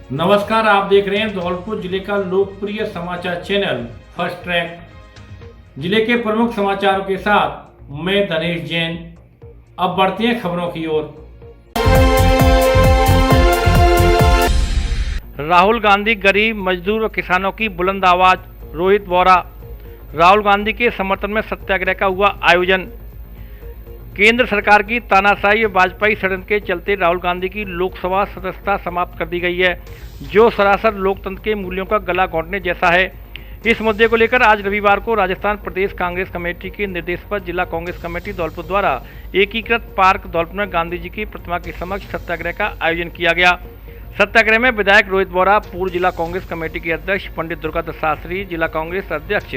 नमस्कार, आप देख रहे हैं धौलपुर जिले का लोकप्रिय समाचार चैनल फर्स्ट ट्रैक। जिले के प्रमुख समाचारों के साथ मैं धनेश जैन। अब बढ़ते हैं खबरों की ओर। राहुल गांधी गरीब, मजदूर और किसानों की बुलंद आवाज। रोहित बोरा। राहुल गांधी के समर्थन में सत्याग्रह का हुआ आयोजन। केंद्र सरकार की तानाशाही और वाजपेयी षड्यंत्र के चलते राहुल गांधी की लोकसभा सदस्यता समाप्त कर दी गई है, जो सरासर लोकतंत्र के मूल्यों का गला घोंटने जैसा है। इस मुद्दे को लेकर आज रविवार को राजस्थान प्रदेश कांग्रेस कमेटी के निर्देश पर जिला कांग्रेस कमेटी धौलपुर द्वारा एकीकृत पार्क धौलपुर में गांधी जी की प्रतिमा के समक्ष सत्याग्रह का आयोजन किया गया। सत्याग्रह में विधायक रोहित बोरा, पूर्व जिला कांग्रेस कमेटी के अध्यक्ष पंडित दुर्गादत्त शास्त्री, जिला कांग्रेस अध्यक्ष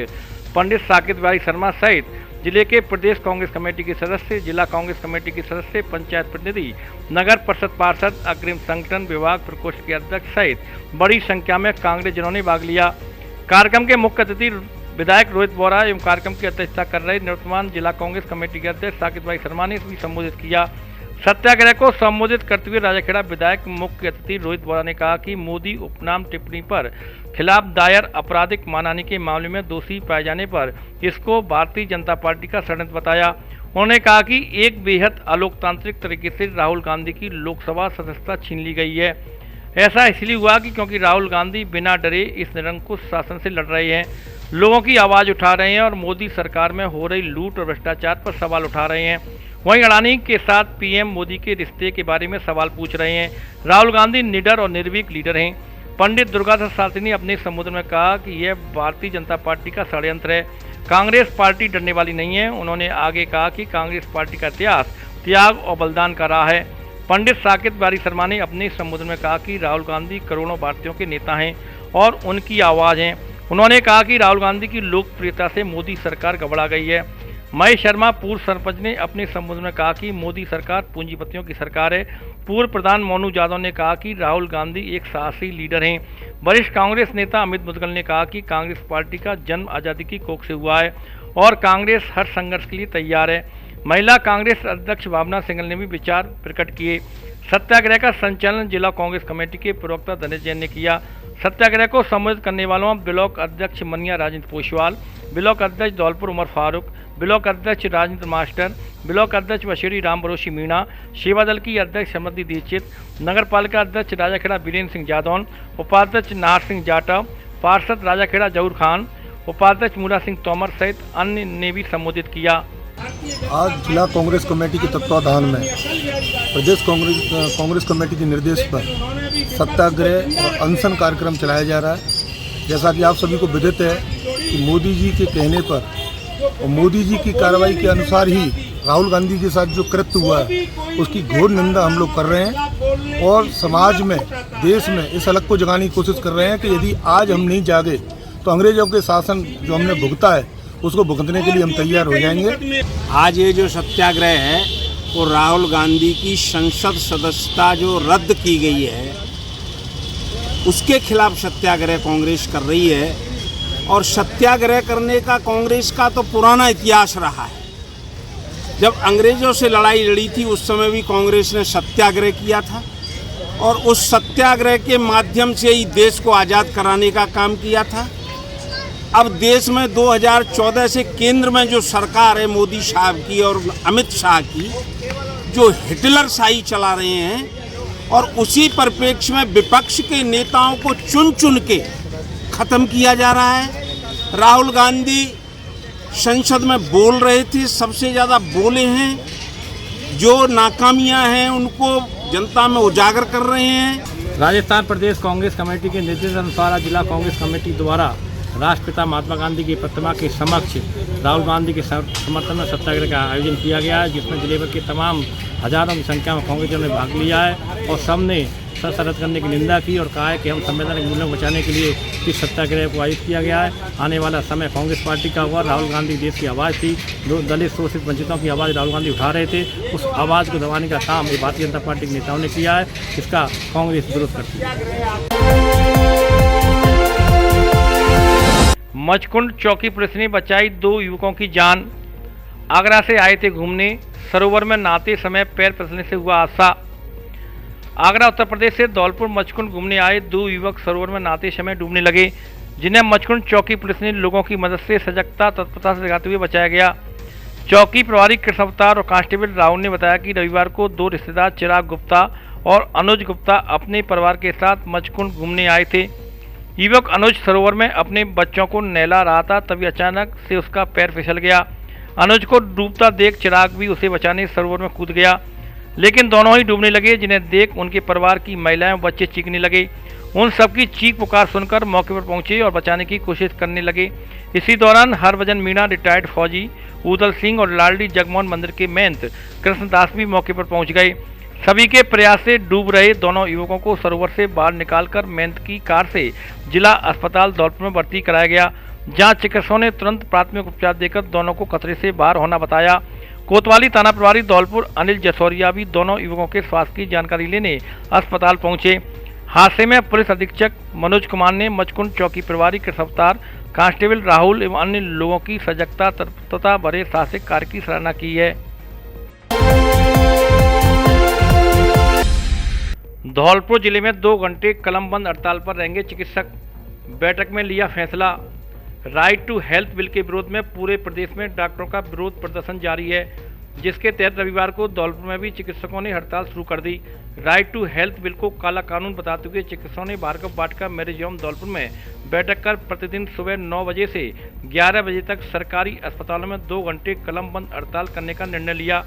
पंडित साकेत बिहारी शर्मा सहित जिले के प्रदेश कांग्रेस कमेटी के सदस्य, जिला कांग्रेस कमेटी के सदस्य, पंचायत प्रतिनिधि, नगर परिषद पार्षद, अग्रिम संगठन विभाग प्रकोष्ठ के अध्यक्ष सहित बड़ी संख्या में कांग्रेसजनों ने भाग लिया। कार्यक्रम के मुख्य अतिथि विधायक रोहित बोरा एवं कार्यक्रम की अध्यक्षता कर रहे निवर्तमान जिला कांग्रेस कमेटी के अध्यक्ष साकेत बिहारी शर्मा ने भी संबोधित किया। सत्याग्रह को संबोधित करते हुए राजाखेड़ा विधायक मुख्य अतिथि रोहित बोरा ने कहा कि मोदी उपनाम टिप्पणी पर खिलाफ दायर आपराधिक मानहानि के मामले में दोषी पाए जाने पर इसको भारतीय जनता पार्टी का षड्यंत्र बताया। उन्होंने कहा कि एक बेहद अलोकतांत्रिक तरीके से राहुल गांधी की लोकसभा सदस्यता छीन ली गई है। ऐसा इसलिए हुआ कि क्योंकि राहुल गांधी बिना डरे इस निरंकुश शासन से लड़ रहे हैं, लोगों की आवाज़ उठा रहे हैं और मोदी सरकार में हो रही लूट और भ्रष्टाचार पर सवाल उठा रहे हैं। वहीं अडानी के साथ पीएम मोदी के रिश्ते के बारे में सवाल पूछ रहे हैं। राहुल गांधी निडर और निर्भीक लीडर हैं। पंडित दुर्गादत्त शास्त्री ने अपने संबोधन में कहा कि यह भारतीय जनता पार्टी का षड्यंत्र है, कांग्रेस पार्टी डरने वाली नहीं है। उन्होंने आगे कहा कि कांग्रेस पार्टी का इतिहास त्याग और बलिदान का रहा है। पंडित साकेत बिहारी शर्मा ने अपने संबोधन में कहा कि राहुल गांधी करोड़ों भारतीयों के नेता हैं और उनकी आवाज़ हैं। उन्होंने कहा कि राहुल गांधी की लोकप्रियता से मोदी सरकार घबरा गई है। महेश शर्मा, पूर्व सरपंच, ने अपने संबोधन में कहा कि मोदी सरकार पूंजीपतियों की सरकार है। पूर्व प्रधान मोनू यादव ने कहा कि राहुल गांधी एक साहसी लीडर हैं। वरिष्ठ कांग्रेस नेता अमित मुदगल ने कहा कि कांग्रेस पार्टी का जन्म आज़ादी की कोख से हुआ है और कांग्रेस हर संघर्ष के लिए तैयार है। महिला कांग्रेस अध्यक्ष भावना सिंघल ने भी विचार प्रकट किए। सत्याग्रह का संचालन जिला कांग्रेस कमेटी के प्रवक्ता धनेश जैन ने किया। सत्याग्रह को संबोधित करने वालों में ब्लॉक अध्यक्ष मनिया राजेंद्र पोशवाल, ब्लॉक अध्यक्ष धौलपुर उमर फारूक, ब्लॉक अध्यक्ष राजेंद्र मास्टर, ब्लॉक अध्यक्ष वशेरी राम बरोशी मीणा, सेवा दल की अध्यक्ष समृद्धि दीक्षित, नगर पालिका अध्यक्ष राजाखेड़ा वीरेंद्र सिंह जादौन, उपाध्यक्ष नाहर सिंह जाटव, पार्षद राजाखेड़ा जहूर खान, उपाध्यक्ष मूला सिंह तोमर सहित अन्य ने भी संबोधित किया। आज जिला कांग्रेस कमेटी के तत्वाधान में प्रदेश कांग्रेस कमेटी के निर्देश पर सत्याग्रह और अनशन कार्यक्रम चलाया जा रहा है। जैसा कि आप सभी को विदित है कि मोदी जी के कहने पर और मोदी जी की कार्रवाई के अनुसार ही राहुल गांधी के साथ जो कृत्य हुआ है उसकी घोर निंदा हम लोग कर रहे हैं और समाज में, देश में इस अलग को जगाने की कोशिश कर रहे हैं कि यदि आज हम नहीं जागे तो अंग्रेजों के शासन जो हमने भुगता है उसको भुगतने के लिए हम तैयार हो जाएंगे। आज ये जो सत्याग्रह है वो राहुल गांधी की संसद सदस्यता जो रद्द की गई है उसके खिलाफ सत्याग्रह कांग्रेस कर रही है। और सत्याग्रह करने का कांग्रेस का तो पुराना इतिहास रहा है। जब अंग्रेजों से लड़ाई लड़ी थी उस समय भी कांग्रेस ने सत्याग्रह किया था और उस सत्याग्रह के माध्यम से ही देश को आज़ाद कराने का काम किया था। अब देश में 2014 से केंद्र में जो सरकार है मोदी साहब की और अमित शाह की, जो हिटलर शाही चला रहे हैं और उसी परिप्रेक्ष्य में विपक्ष के नेताओं को चुन चुन के ख़त्म किया जा रहा है। राहुल गांधी संसद में बोल रहे थे, सबसे ज़्यादा बोले हैं, जो नाकामियां हैं उनको जनता में उजागर कर रहे हैं। राजस्थान प्रदेश कांग्रेस कमेटी के निर्देशानुसार जिला कांग्रेस कमेटी द्वारा राष्ट्रपिता महात्मा गांधी की प्रतिमा के समक्ष राहुल गांधी के समर्थन में सत्याग्रह का आयोजन किया गया है, जिसमें जिले भर के तमाम हजारों की संख्या में कांग्रेसियों ने भाग लिया है और सबने सशर्त करने की निंदा की और कहा है कि हम संवैधानिक मूल्यों को बचाने के लिए इस सत्याग्रह को आयोजित किया गया है। आने वाला समय कांग्रेस पार्टी का हुआ। राहुल गांधी देश की आवाज़ थी, जो दलित शोषित वंचितों की आवाज़ राहुल गांधी उठा रहे थे, उस आवाज़ को दबाने का काम ये भारतीय जनता पार्टी के नेताओं ने किया है। इसका कांग्रेस विरोध करती है। मचकुंड चौकी पुलिस ने बचाई 2 युवकों की जान। आगरा से आए थे घूमने, सरोवर में नहाते समय पैर फिसलने से हुआ हादसा। आगरा उत्तर प्रदेश से धौलपुर मचकुंड घूमने आए 2 युवक सरोवर में नहाते समय डूबने लगे, जिन्हें मचकुंड चौकी पुलिस ने लोगों की मदद से सजगता तत्परता से जगाते हुए बचाया गया। चौकी प्रभारी कृष्ण अवतार और कांस्टेबल राहुल ने बताया कि रविवार को 2 रिश्तेदार चिराग गुप्ता और अनुज गुप्ता अपने परिवार के साथ मचकुंड घूमने आए थे। युवक अनुज सरोवर में अपने बच्चों को नहला रहा था, तभी अचानक से उसका पैर फिसल गया। अनुज को डूबता देख चिराग भी उसे बचाने सरोवर में कूद गया, लेकिन दोनों ही डूबने लगे, जिन्हें देख उनके परिवार की महिलाएं और बच्चे चीखने लगे। उन सबकी चीख पुकार सुनकर मौके पर पहुंचे और बचाने की कोशिश करने लगे। इसी दौरान हरभजन मीणा रिटायर्ड फौजी, उदल सिंह और लालडी जगमोहन मंदिर के महंत कृष्णदास भी मौके पर पहुंच गए। सभी के प्रयास से डूब रहे दोनों युवकों को सरोवर से बाहर निकालकर महंत की कार से जिला अस्पताल धौलपुर में भर्ती कराया गया, जहां चिकित्सकों ने तुरंत प्राथमिक उपचार देकर दोनों को खतरे से बाहर होना बताया। कोतवाली थाना प्रभारी धौलपुर अनिल जसौरिया भी दोनों युवकों के स्वास्थ्य की जानकारी लेने अस्पताल पहुंचे। हादसे में पुलिस अधीक्षक मनोज कुमार ने मचकुंड चौकी प्रभारी कृष्ण अवतार, कांस्टेबल राहुल एवं अन्य लोगों की सजगता तथा भरे साहसिक कार्य की सराहना की है। धौलपुर जिले में 2 घंटे कलमबंद हड़ताल पर रहेंगे चिकित्सक। बैठक में लिया फैसला। राइट टू हेल्थ बिल के विरोध में पूरे प्रदेश में डॉक्टरों का विरोध प्रदर्शन जारी है, जिसके तहत रविवार को धौलपुर में भी चिकित्सकों ने हड़ताल शुरू कर दी। राइट टू हेल्थ बिल को काला कानून बताते हुए चिकित्सकों ने भार्गव वाटिका मैरिज होम धौलपुर में बैठक कर प्रतिदिन सुबह 9 बजे से 11 बजे तक सरकारी अस्पतालों में 2 घंटे कलमबंद हड़ताल करने का निर्णय लिया।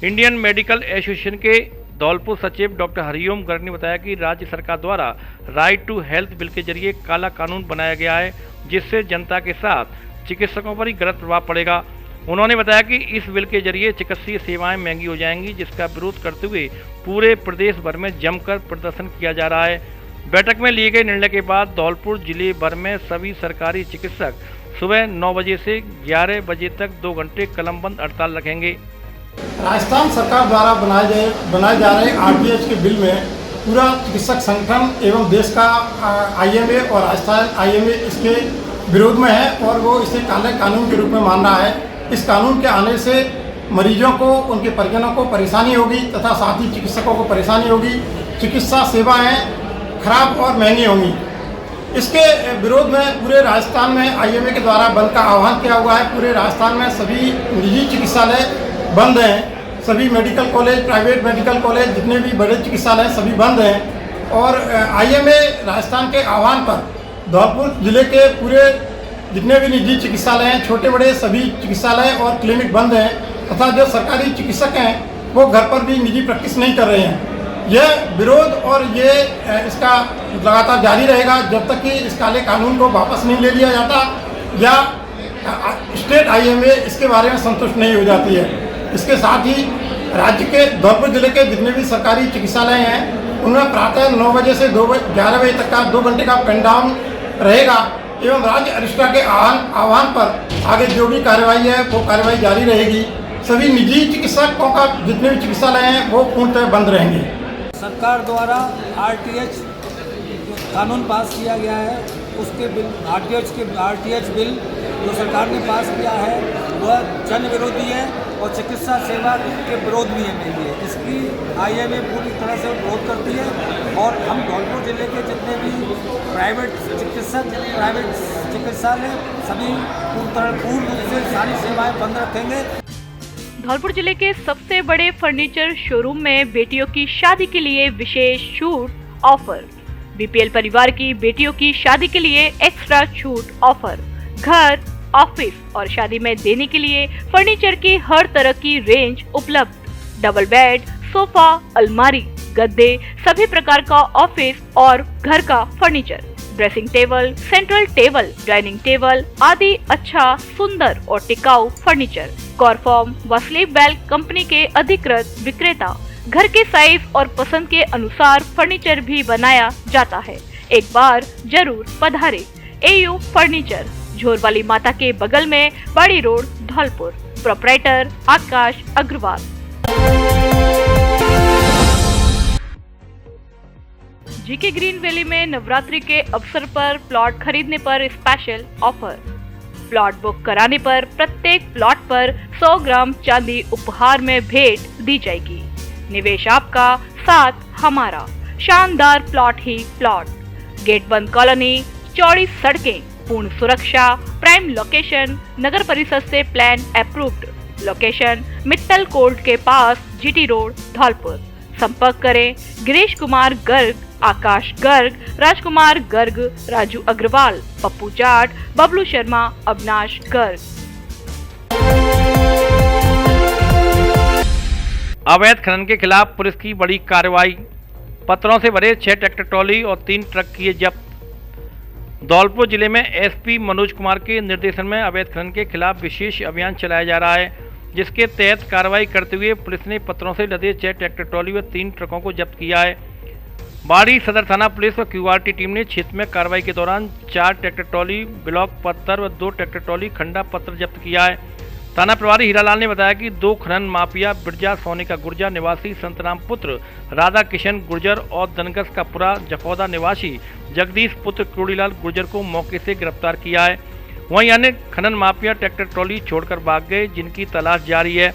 इंडियन मेडिकल एसोसिएशन के धौलपुर सचिव डॉक्टर हरिओम गर्ग ने बताया कि राज्य सरकार द्वारा राइट टू हेल्थ बिल के जरिए काला कानून बनाया गया है, जिससे जनता के साथ चिकित्सकों पर ही गलत प्रभाव पड़ेगा। उन्होंने बताया कि इस बिल के जरिए चिकित्सीय सेवाएं महंगी हो जाएंगी, जिसका विरोध करते हुए पूरे प्रदेश भर में जमकर प्रदर्शन किया जा रहा है। बैठक में लिए गए निर्णय के बाद धौलपुर जिले भर में सभी सरकारी चिकित्सक सुबह 9 बजे से 11 बजे तक 2 घंटे कलमबंद हड़ताल रखेंगे। राजस्थान सरकार द्वारा बनाए जा रहे आरटीएच के बिल में पूरा चिकित्सक संगठन एवं देश का आईएमए और राजस्थान आईएमए इसके विरोध में है और वो इसे काले कानून के रूप में मान रहा है। इस कानून के आने से मरीजों को, उनके परिजनों को परेशानी होगी तथा साथ ही चिकित्सकों को परेशानी होगी। चिकित्सा सेवाएं खराब और महंगी होंगी। इसके विरोध में पूरे राजस्थान में आईएमए के द्वारा बंद का आह्वान किया हुआ है। पूरे राजस्थान में सभी निजी चिकित्सालय बंद हैं, सभी medical college, private medical college, जितने भी बड़े चिकित्सालय सभी बंद हैं। और आईएमए राजस्थान के आह्वान पर धौलपुर जिले के पूरे जितने भी निजी चिकित्सालय हैं, छोटे बड़े सभी चिकित्सालय और क्लिनिक बंद हैं तथा जो सरकारी चिकित्सक हैं वो घर पर भी निजी प्रैक्टिस नहीं कर रहे हैं। यह विरोध और ये इसका लगातार जारी रहेगा जब तक कि इस काले कानून को वापस नहीं ले लिया जाता या स्टेट आईएमए इसके बारे में संतुष्ट नहीं हो जाती है। इसके साथ ही राज्य के धौलपुर जिले के जितने भी सरकारी चिकित्सालय हैं उनमें प्रातः 9 बजे से 11 बजे तक का 2 घंटे का पेन डाउन रहेगा एवं राज्य अरिस्टा के आह्वान पर आगे जो भी कार्रवाई है वो कार्रवाई जारी रहेगी। सभी निजी चिकित्सकों का जितने भी चिकित्सालय हैं वो पूर्णतः बंद रहेंगे। सरकार द्वारा आरटीएच कानून पास किया गया है, उसके बिल आरटीएच बिल जो सरकार ने पास किया है वह जन विरोधी है और चिकित्सा सेवा के विरोध भी है मेरे लिए। इसकी आईएमए पूरी तरह से विरोध करती है और हम धौलपुर जिले के जितने भी प्राइवेट चिकित्सालय सभी पूर्ण रूप से सारी सेवाएं बंद रखेंगे। धौलपुर जिले के सबसे बड़े फर्नीचर शोरूम में बेटियों की शादी के लिए विशेष छूट ऑफर। बीपीएल परिवार की बेटियों की शादी के लिए एक्स्ट्रा छूट ऑफर। घर, ऑफिस और शादी में देने के लिए फर्नीचर की हर तरह की रेंज उपलब्ध। डबल बेड, सोफा, अलमारी, गद्दे, सभी प्रकार का ऑफिस और घर का furniture, dressing table, central table, dining table आदि अच्छा, सुंदर और टिकाऊ फर्नीचर। कॉरफॉर्म व स्लीप बेल्ट कंपनी के अधिकृत विक्रेता। घर के साइज और पसंद के अनुसार फर्नीचर भी बनाया जाता है। एक बार जरूर पधारे। एयू फर्नीचर, झोरवाली माता के बगल में, बड़ी रोड, धौलपुर। प्रोप्राइटर आकाश अग्रवाल। जीके ग्रीन वैली में नवरात्रि के अवसर पर प्लॉट खरीदने पर स्पेशल ऑफर। प्लॉट बुक कराने पर प्रत्येक प्लॉट पर 100 ग्राम चांदी उपहार में भेंट दी जाएगी। निवेश आपका साथ हमारा शानदार प्लॉट ही प्लॉट, गेट बंद कॉलोनी, चौड़ी सड़कें, पूर्ण सुरक्षा, प्राइम लोकेशन, नगर परिषद से plan approved, location Mittal court के पास, जीटी रोड, धौलपुर। संपर्क करें गिरीश कुमार गर्ग, आकाश गर्ग, राजकुमार गर्ग, राजू अग्रवाल, पप्पू जाट, बबलू शर्मा, अविनाश गर्ग। अवैध खनन के खिलाफ पुलिस की बड़ी कार्रवाई, पत्थरों से भरे 6 ट्रैक्टर ट्रॉली और 3 ट्रक किए जब्त। धौलपुर जिले में एसपी मनोज कुमार के निर्देशन में अवैध खनन के खिलाफ विशेष अभियान चलाया जा रहा है, जिसके तहत कार्रवाई करते हुए पुलिस ने पत्थरों से लदे 6 ट्रैक्टर ट्रॉली व 3 ट्रकों को जब्त किया है। बाड़ी सदर थाना पुलिस व क्यूआरटी टीम ने क्षेत्र में कार्रवाई के दौरान 4 ट्रैक्टर ट्रॉली ब्लॉक पत्थर व 2 ट्रैक्टर ट्रॉली खंडा पत्थर जब्त किया है। थाना प्रभारी हीरालाल ने बताया कि 2 खनन माफिया बिरजा सोने का गुर्जा निवासी संतराम पुत्र राधा किशन गुर्जर और दनगस का पुरा जफौदा निवासी जगदीश पुत्र क्रोड़ीलाल गुर्जर को मौके से गिरफ्तार किया है। वहीं अन्य खनन माफिया ट्रैक्टर ट्रॉली छोड़कर भाग गए, जिनकी तलाश जारी है।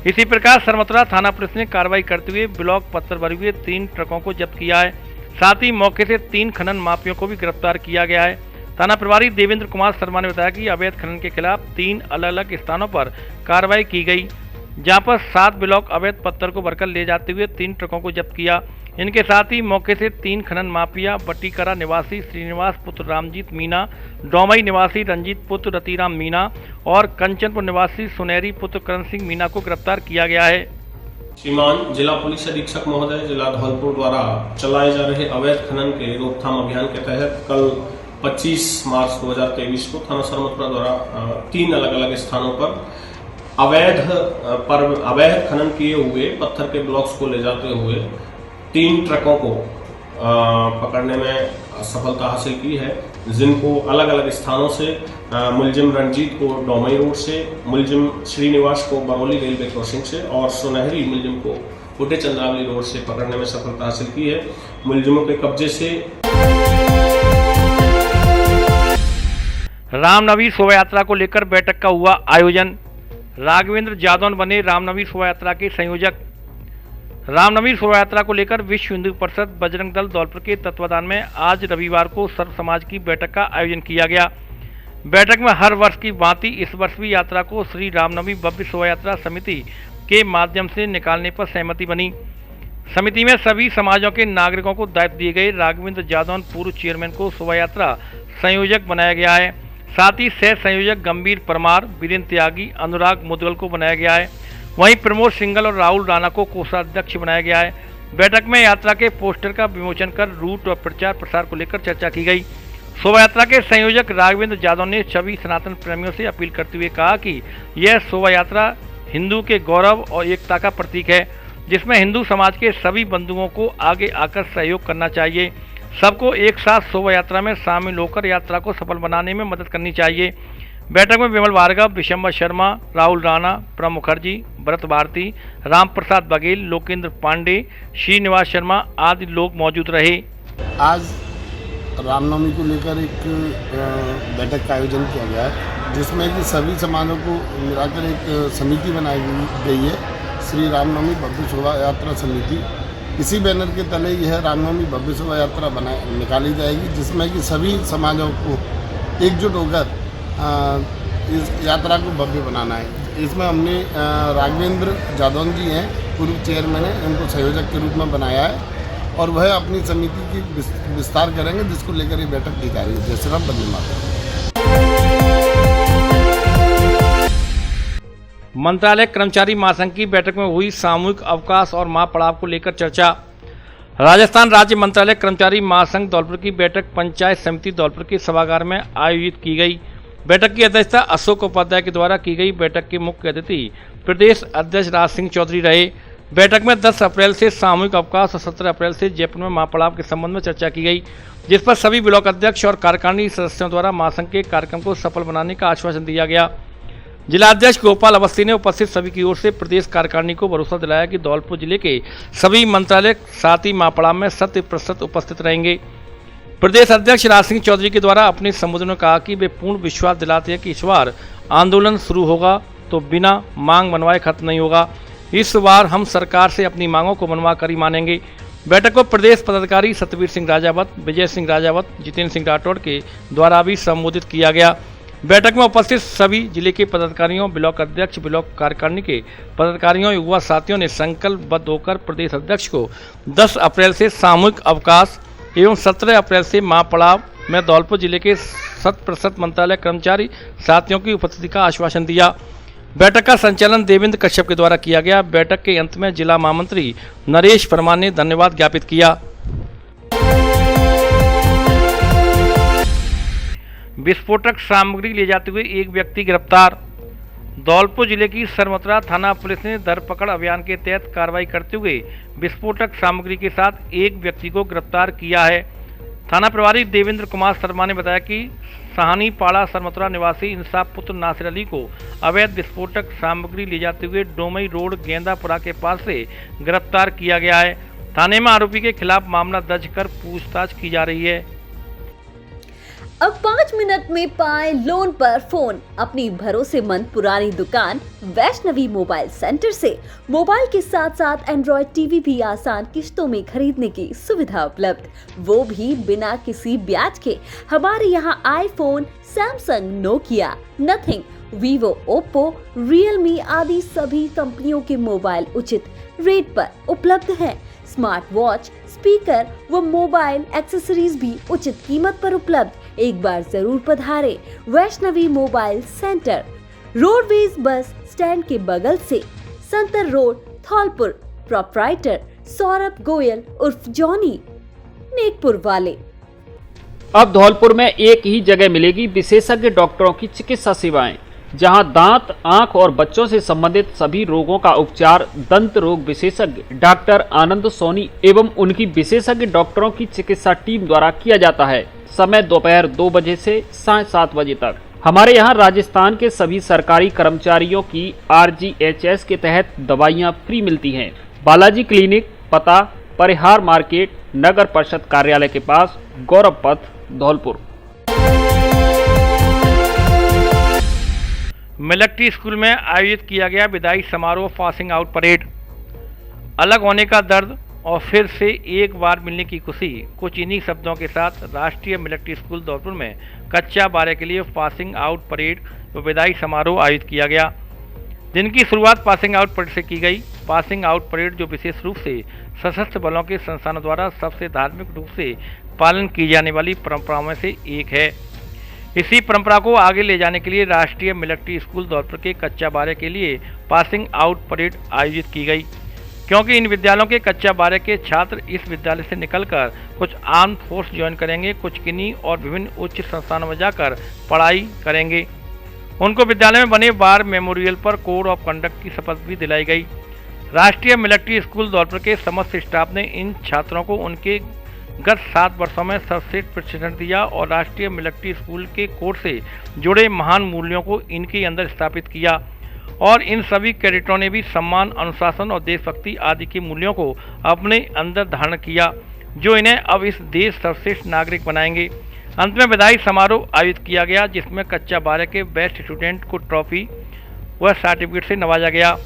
इसी प्रकार सरमतरा थाना पुलिस ने कार्रवाई करते हुए ब्लॉक पत्थर भरे हुए 3 ट्रकों को जब्त किया है। साथ ही मौके से 3 खनन माफियों को भी गिरफ्तार किया गया है। थाना प्रभारी देवेंद्र कुमार शर्मा ने बताया कि अवैध खनन के खिलाफ 3 अलग अलग स्थानों पर कार्रवाई की गई, जहां पर 7 ब्लॉक अवैध पत्थर को भरकर ले जाते हुए 3 ट्रकों को जब्त किया। इनके साथ ही मौके से 3 खनन माफिया बट्टीकरा निवासी श्रीनिवास पुत्र रामजीत मीना, डोमई निवासी रंजीत पुत्र रतिराम मीना और कंचनपुर निवासी सुनहरी पुत्र करण सिंह मीना को गिरफ्तार किया गया है। श्रीमान जिला पुलिस अधीक्षक महोदय जिला धौलपुर द्वारा चलाए जा रहे अवैध खनन के रोकथाम अभियान के तहत कल 25 मार्च 2023 को थाना सरमतरा द्वारा 3 अलग अलग स्थानों पर अवैध खनन किए हुए पत्थर के ब्लॉक्स को ले जाते हुए 3 ट्रकों को पकड़ने में सफलता हासिल की है, जिनको अलग अलग स्थानों से मुलजिम रंजीत को डोमई रोड से, मुलजिम श्रीनिवास को बरौली रेलवे क्रॉसिंग से और सुनहरी मुलजिम को कोटे चंद्रावली रोड से पकड़ने में सफलता हासिल की है। मुलजिमों के कब्जे से रामनवमी शोभा यात्रा को लेकर बैठक का हुआ आयोजन, राघवेंद्र जादौन बने रामनवमी शोभा यात्रा के संयोजक। रामनवमी शोभा यात्रा को लेकर विश्व हिंदू परिषद बजरंग दल धौलपुर के तत्वाधान में आज रविवार को सर्व समाज की बैठक का आयोजन किया गया। बैठक में हर वर्ष की भांति इस वर्ष भी यात्रा को श्री रामनवमी भव्य शोभा यात्रा समिति के माध्यम से निकालने पर सहमति बनी। समिति में सभी समाजों के नागरिकों को दायित्व दिए गए। राघवेंद्र जादौन पूर्व चेयरमैन को शोभा यात्रा संयोजक बनाया गया है। साथ ही सह संयोजक गंभीर परमार, वीरेंद्र त्यागी, अनुराग मुदगल को बनाया गया है। वहीं प्रमोद सिंघल और राहुल राणा को कोषाध्यक्ष बनाया गया है। बैठक में यात्रा के पोस्टर का विमोचन कर रूट और प्रचार प्रसार को लेकर चर्चा की गई। शोभा यात्रा के संयोजक राघवेंद्र जादव ने सभी सनातन प्रेमियों से अपील करते हुए कहा कि यह शोभा यात्रा हिंदू के गौरव और एकता का प्रतीक है, जिसमें हिंदू समाज के सभी बंधुओं को आगे आकर सहयोग करना चाहिए। सबको एक साथ शोभा यात्रा में शामिल होकर यात्रा को सफल बनाने में मदद करनी चाहिए। बैठक में विमल भार्गव, विशंबर शर्मा, राहुल राणा, प्रणब मुखर्जी, भरत भारती, राम प्रसाद बघेल, लोकेंद्र पांडे, श्रीनिवास शर्मा आदि लोग मौजूद रहे। आज रामनवमी को लेकर एक बैठक का आयोजन किया गया है, जिसमें कि सभी समाजों को मिलाकर एक समिति बनाई गई है, श्री रामनवमी भव्य शोभा यात्रा समिति। इसी बैनर के तले यह रामनवमी भव्य शोभा यात्रा निकाली जाएगी, जिसमें कि सभी समाजों को एकजुट होकर इस यात्रा को भव्य बनाना है। इसमें हमने राघवेंद्र जादौन जी हैं, पूर्व चेयरमैन हैं, उनको संयोजक के रूप में बनाया है और वह अपनी समिति की विस्तार करेंगे, जिसको लेकर ये बैठक की जा रही है। जय श्री राम, वंदे मातरम। मंत्रालय कर्मचारी महासंघ की बैठक में हुई सामूहिक अवकाश और महापड़ाव को लेकर चर्चा। राजस्थान राज्य मंत्रालय कर्मचारी महासंघ धौलपुर की बैठक पंचायत समिति धौलपुर के सभागार में आयोजित की गई। बैठक की अध्यक्षता अशोक उपाध्याय के द्वारा की गई। बैठक के मुख्य अतिथि प्रदेश अध्यक्ष राज सिंह चौधरी रहे। बैठक में 10 अप्रैल से सामूहिक अवकाश और 17 अप्रैल से जयपुर में महापड़ाव के संबंध में चर्चा की गई, जिस पर सभी ब्लॉक अध्यक्ष और कार्यकारिणी सदस्यों द्वारा महासंघ के कार्यक्रम को सफल बनाने का आश्वासन दिया गया। जिला अध्यक्ष गोपाल अवस्थी ने उपस्थित सभी की ओर से प्रदेश कार्यकारिणी को भरोसा दिलाया कि धौलपुर जिले के सभी मंत्रालय साथ ही महापड़ाव में 100% उपस्थित रहेंगे। प्रदेश अध्यक्ष राज सिंह चौधरी के द्वारा अपने संबोधन में कहा कि वे पूर्ण विश्वास दिलाते हैं कि इस बार आंदोलन शुरू होगा तो बिना मांग मनवाए खत्म नहीं होगा। इस बार हम सरकार से अपनी मांगों को मनवा कर ही मानेंगे। बैठक को प्रदेश पदाधिकारी सतवीर सिंह राजावत, विजय सिंह राजावत, जितेंद्र सिंह राठौड़ के द्वारा भी संबोधित किया गया। बैठक में उपस्थित सभी जिले के पदाधिकारियों, ब्लॉक अध्यक्ष, ब्लॉक कार्यकारिणी के पदाधिकारियों, युवा साथियों ने संकल्पबद्ध होकर प्रदेश अध्यक्ष को 10 अप्रैल से सामूहिक अवकाश एवं 17 अप्रैल से महापड़ाव में धौलपुर जिले के 100% मंत्रालय कर्मचारी साथियों की उपस्थिति का आश्वासन दिया। बैठक का संचालन देवेंद्र कश्यप के द्वारा किया गया। बैठक के अंत में जिला महामंत्री नरेश परमार ने धन्यवाद ज्ञापित किया। विस्फोटक सामग्री ले जाते हुए एक व्यक्ति गिरफ्तार। धौलपुर जिले की सरमथुरा थाना पुलिस ने धरपकड़ अभियान के तहत कार्रवाई करते हुए विस्फोटक सामग्री के साथ एक व्यक्ति को गिरफ्तार किया है। थाना प्रभारी देवेंद्र कुमार शर्मा ने बताया कि सहानी पाड़ा सरमथुरा निवासी इंसाफ पुत्र नासिर अली को अवैध विस्फोटक सामग्री ले जाते हुए डोमई रोड गेंदापुरा के पास से गिरफ्तार किया गया है। थाने में आरोपी के खिलाफ मामला दर्ज कर पूछताछ की जा रही है। अब 5 मिनट में पाएं लोन पर फोन। अपनी भरोसेमंद पुरानी दुकान वैष्णवी मोबाइल सेंटर से मोबाइल के साथ साथ एंड्रॉयड टीवी भी आसान किश्तों में खरीदने की सुविधा उपलब्ध, वो भी बिना किसी ब्याज के। हमारे यहाँ iPhone, Samsung, Nokia, nothing, Vivo, Oppo, Realme आदि सभी कंपनियों के मोबाइल उचित रेट पर उपलब्ध हैं। स्मार्ट वॉच, स्पीकर व मोबाइल एक्सेसरीज भी उचित कीमत पर उपलब्ध। एक बार जरूर पधारें Vaishnavi mobile centre, roadways bus stand के बगल से, संतर रोड, धौलपुर। प्रोप्राइटर सौरभ गोयल उर्फ जॉनी, नेकपुर वाले। अब धौलपुर में एक ही जगह मिलेगी विशेषज्ञ डॉक्टरों की चिकित्सा सेवाएं, जहां दांत, आंख और बच्चों से संबंधित सभी रोगों का उपचार दंत रोग विशेषज्ञ डॉक्टर आनंद सोनी एवं उनकी विशेषज्ञ डॉक्टरों की चिकित्सा टीम द्वारा किया जाता है। समय दोपहर 2 बजे से साढ़े 7 बजे तक। हमारे यहाँ राजस्थान के सभी सरकारी कर्मचारियों की RGHS के तहत दवाइयाँ फ्री मिलती हैं। बालाजी क्लिनिक, पता परिहार मार्केट, नगर परिषद कार्यालय के पास, गौरव पथ, धौलपुर। मिलिट्री स्कूल में आयोजित किया गया विदाई समारोह, पासिंग आउट परेड। अलग होने का दर्द और फिर से एक बार मिलने की खुशी, कुछ इन्हीं शब्दों के साथ राष्ट्रीय मिलिट्री स्कूल धौलपुर में कच्चा बारह के लिए पासिंग आउट परेड व विदाई समारोह आयोजित किया गया। दिन की शुरुआत पासिंग आउट परेड से की गई। पासिंग आउट परेड जो विशेष रूप से सशस्त्र बलों के संस्थानों द्वारा सबसे धार्मिक रूप से पालन की जाने वाली परंपराओं में से एक है। इसी परंपरा को आगे ले जाने के लिए राष्ट्रीय मिलिट्री स्कूल धौलपुर के कच्चा बारह के लिए पासिंग आउट परेड आयोजित की गई, क्योंकि इन विद्यालयों के कच्चा बारह के छात्र इस विद्यालय से निकलकर कुछ आर्म फोर्स ज्वाइन करेंगे, कुछ किन्हीं और विभिन्न उच्च संस्थानों में जाकर पढ़ाई करेंगे। उनको विद्यालय में बने वार मेमोरियल पर कोड ऑफ कंडक्ट की शपथ भी दिलाई गई। राष्ट्रीय मिलिट्री स्कूल धौलपुर के समस्त स्टाफ ने इन छात्रों को उनके गत 7 वर्षों में सर्वश्रेष्ठ प्रशिक्षण दिया और राष्ट्रीय मिलिट्री स्कूल के कोड से जुड़े महान मूल्यों को इनके अंदर स्थापित किया और इन सभी कैडेटों ने भी सम्मान, अनुशासन और देशभक्ति आदि के मूल्यों को अपने अंदर धारण किया, जो इन्हें अब इस देश सर्वश्रेष्ठ नागरिक बनाएंगे। अंत में विदाई समारोह आयोजित किया गया, जिसमें कच्चा बारह के बेस्ट स्टूडेंट को ट्रॉफी व सर्टिफिकेट से नवाजा गया।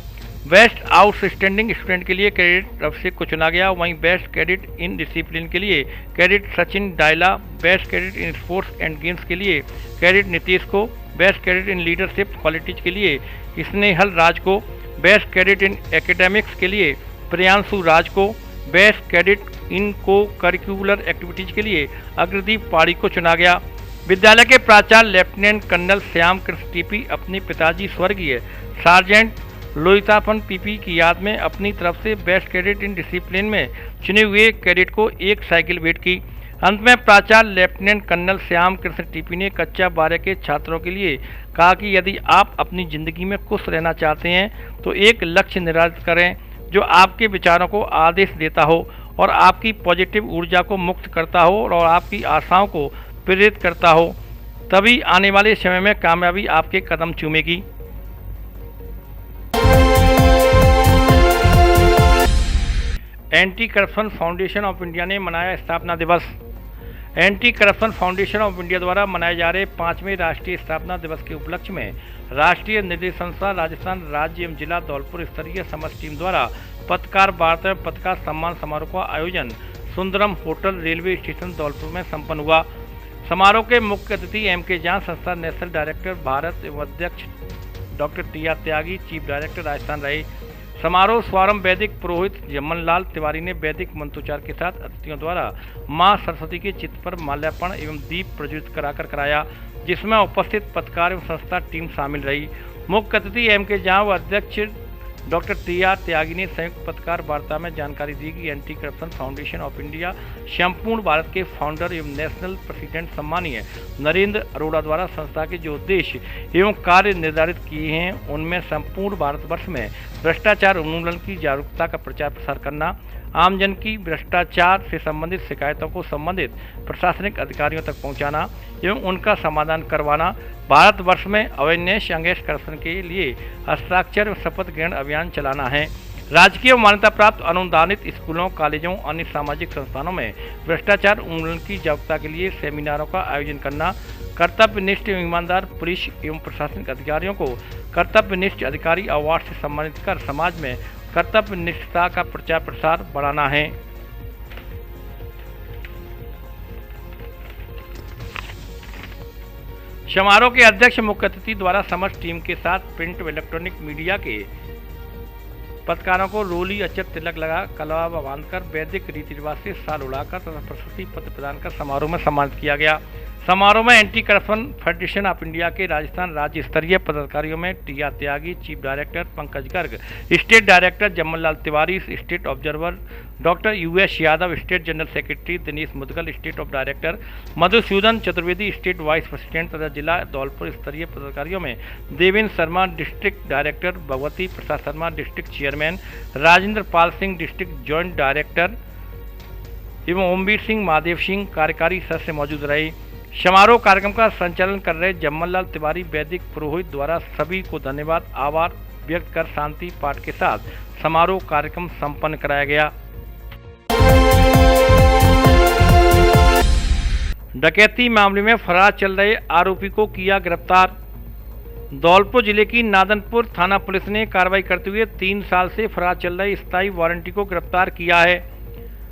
बेस्ट आउटस्टैंडिंग स्टूडेंट के लिए कैडेट अभिषेक को चुना गया। वहीं बेस्ट कैडेट इन डिसिप्लिन के लिए cadet Sachin Dayla, best cadet in sports and games के लिए कैडेट नीतीश को, best cadet in leadership qualities के लिए स्नेहल राज को, बेस्ट कैडेट इन एकेडमिक्स के लिए प्रियांशु राज को, बेस्ट कैडेट इन को करिकुलर एक्टिविटीज के लिए अग्रदीप पाड़ी को चुना गया। विद्यालय के प्राचार्य lieutenant colonel Shyam Krishna TP अपने पिताजी स्वर्गीय सार्जेंट लोहितापन पीपी की याद में अपनी तरफ से बेस्ट कैडेट इन डिसिप्लिन में चुने हुए कैडेट को एक साइकिल भेंट की। अंत में प्राचार्य lieutenant colonel Shyam Krishna TP ने कच्चा बारह के छात्रों के लिए कहा कि यदि आप अपनी ज़िंदगी में खुश रहना चाहते हैं तो एक लक्ष्य निर्धारित करें जो आपके विचारों को आदेश देता हो और आपकी पॉजिटिव ऊर्जा को मुक्त करता हो और आपकी आशाओं को प्रेरित करता हो, तभी आने वाले समय में कामयाबी आपके कदम चूमेगी। Anti corruption foundation of India ने मनाया स्थापना दिवस। Anti corruption foundation of India द्वारा मनाए जा रहे 5वें राष्ट्रीय स्थापना दिवस के उपलक्ष्य में राष्ट्रीय निर्देश संस्था राजस्थान राज्य एवं जिला धौलपुर स्तरीय समस्त टीम द्वारा पत्रकार वार्ता एवं पत्रकार सम्मान समारोह का आयोजन Sundaram hotel railway station Dholpur में संपन्न हुआ। समारोह के मुख्य अतिथि एम.के. जहां, संस्था नेशनल डायरेक्टर भारत एवं अध्यक्ष doctor TR. Tyagi, chief director Rajasthan रहे। समारोह स्वारंभ वैदिक पुरोहित जम्मनलाल तिवारी ने वैदिक मंत्रोच्चार के साथ अतिथियों द्वारा मां सरस्वती के चित्र पर माल्यार्पण एवं दीप प्रज्वलित कराया, जिसमें उपस्थित पत्रकार एवं संस्था टीम शामिल रही। मुख्य अतिथि एम.के. जहां व अध्यक्ष डॉक्टर टी.आर. त्यागी ने संयुक्त पत्रकार वार्ता में जानकारी दी कि anti corruption foundation of India संपूर्ण भारत के फाउंडर एवं नेशनल प्रेसिडेंट सम्मानीय नरेंद्र अरोड़ा द्वारा संस्था के जो उद्देश्य एवं कार्य निर्धारित किए हैं उनमें संपूर्ण भारतवर्ष में भ्रष्टाचार उन्मूलन की जागरूकता का प्रचार प्रसार करना, आमजन की भ्रष्टाचार से संबंधित शिकायतों को संबंधित प्रशासनिक अधिकारियों तक पहुंचाना एवं उनका समाधान करवाना, भारतवर्ष में अवेयरनेस अगेंस्ट करप्शन के लिए हस्ताक्षर शपथ ग्रहण अभियान चलाना है। राजकीय मान्यता प्राप्त अनुदानित स्कूलों, कॉलेजों, अन्य सामाजिक संस्थानों में भ्रष्टाचार उन्मूलन की जागरूकता के लिए सेमिनारों का आयोजन करना, कर्तव्यनिष्ठ एवं ईमानदार पुलिस एवं प्रशासनिक अधिकारियों को कर्तव्यनिष्ठ अधिकारी अवार्ड से सम्मानित कर समाज में कर्तव्यनिष्ठता का प्रचार प्रसार बढ़ाना है। समारोह के अध्यक्ष मुख्य अतिथि द्वारा समस्त टीम के साथ प्रिंट व इलेक्ट्रॉनिक मीडिया के पत्रकारों को रोली अक्षर तिलक लगा कलावा बांधकर वैदिक रीति रिवाज से शाल उड़ाकर तथा प्रशस्ति पत्र प्रदान कर समारोह में सम्मानित किया गया। समारोह में anti corruption federation of India के राजस्थान राज्य स्तरीय पदाधिकारियों में T R. Tyagi, chief director Pankaj Garg, state director Jamanlal Tiwari, state observer doctor U.S. Yadav, state general secretary Dinesh Mudgal, state of director Madhusudan Chaturvedi, state vice president तथा जिला धौलपुर स्तरीय पदाधिकारियों में Devendra Sharma, district director Bhagwati Prasad Sharma, district chairman Rajendra Pal Singh, district joint director एवं ओमवीर सिंह, महादेव सिंह कार्यकारी सदस्य मौजूद रहे। समारोह कार्यक्रम का संचालन कर रहे जम्मनलाल तिवारी वैदिक पुरोहित द्वारा सभी को धन्यवाद आभार व्यक्त कर शांति पाठ के साथ समारोह कार्यक्रम संपन्न कराया गया। डकैती मामले में फरार चल रहे आरोपी को किया गिरफ्तार। धौलपुर जिले की नादनपुर थाना पुलिस ने कार्रवाई करते हुए 3 साल से फरार चल रहे स्थायी वारंटी को गिरफ्तार किया है।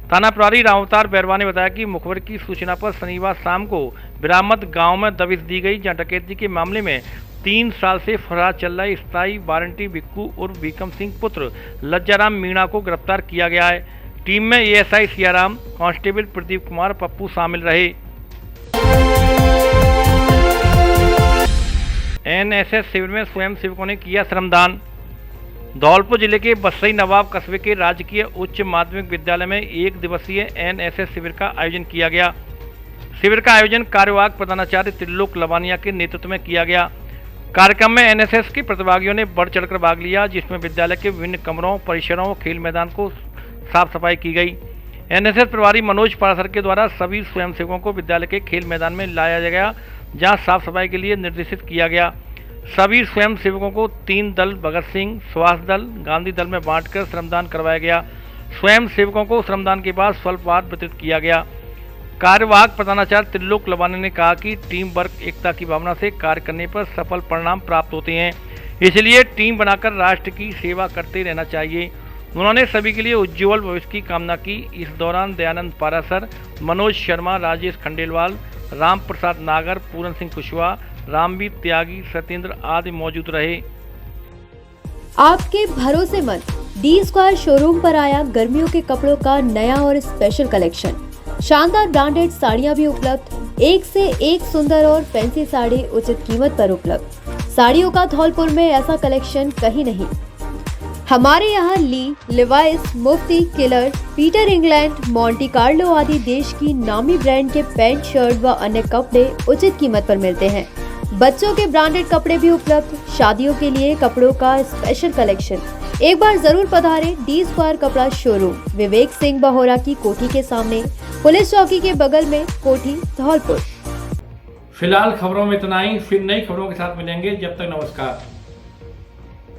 थाना प्रभारी रामअवतार बैरवा ने बताया कि मुखबिर की सूचना पर शनिवार शाम को बिरामद गांव में दबिश दी गई, जहां डकैती के मामले में 3 साल से फरार चल रहे स्थायी वारंटी बिक्कू उर्फ भीकम सिंह पुत्र लज्जाराम मीणा को गिरफ्तार किया गया है। टीम में एएसआई सियाराम, कांस्टेबल प्रदीप कुमार पप्पू शामिल रहे। एनएसएस शिविर में स्वयं सेवकों ने किया श्रमदान। धौलपुर जिले के बसई नवाब कस्बे के राजकीय उच्च माध्यमिक विद्यालय में 1 दिवसीय एनएसएस शिविर का आयोजन किया गया। शिविर का आयोजन कार्यवाहक प्रधानाचार्य त्रिलोक लवानिया के नेतृत्व में किया गया। कार्यक्रम में एनएसएस के प्रतिभागियों ने बढ़ चढ़कर भाग लिया, जिसमें विद्यालय के विभिन्न कमरों, परिसरों और खेल मैदान को साफ सफाई की गई। एनएसएस प्रभारी मनोज पारासर के द्वारा सभी स्वयंसेवकों को विद्यालय के खेल मैदान में लाया गया, जहां साफ सफाई के लिए निर्देशित किया गया। सभी स्वयंसेवकों को 3 दल भगत सिंह, सुभाष दल, गांधी दल में बांटकर श्रमदान करवाया गया। स्वयंसेवकों को श्रमदान के बाद स्वल्पहार वितरित किया गया। कार्यवाहक प्रधानाचार्य त्रिलोक लवानी ने कहा कि टीम वर्क एकता की भावना से कार्य करने पर सफल परिणाम प्राप्त होते हैं, इसलिए टीम बनाकर राष्ट्र की सेवा करते रहना चाहिए। उन्होंने सभी के लिए उज्ज्वल भविष्य की कामना की। इस दौरान दयानंद पारासर, मनोज शर्मा, राजेश खंडेलवाल, राम प्रसाद नागर, पूरन सिंह कुशवाहा, रामवीर त्यागी, सत्येंद्र आदि मौजूद रहे। आपके भरोसेमंद D² शोरूम पर आया गर्मियों के कपड़ों का नया और स्पेशल कलेक्शन। शानदार ब्रांडेड साड़ियां भी उपलब्ध, एक से एक सुंदर और फैंसी साड़ी उचित कीमत पर उपलब्ध। साड़ियों का धौलपुर में ऐसा कलेक्शन कहीं नहीं। हमारे यहाँ Lee, Levi's, Mufti, Killer, Peter England, Monte Carlo आदि देश की नामी ब्रांड के पैंट, शर्ट व अन्य कपड़े उचित कीमत पर मिलते हैं। बच्चों के ब्रांडेड कपड़े भी उपलब्ध। शादियों के लिए कपड़ों का स्पेशल कलेक्शन। एक बार जरूर पधारें D² कपड़ा शोरूम, विवेक सिंह बहोरा की कोठी के सामने, पुलिस चौकी के बगल में, कोठी, धौलपुर। फिलहाल खबरों में इतना ही, फिर नई खबरों के साथ मिलेंगे। जब तक नमस्कार।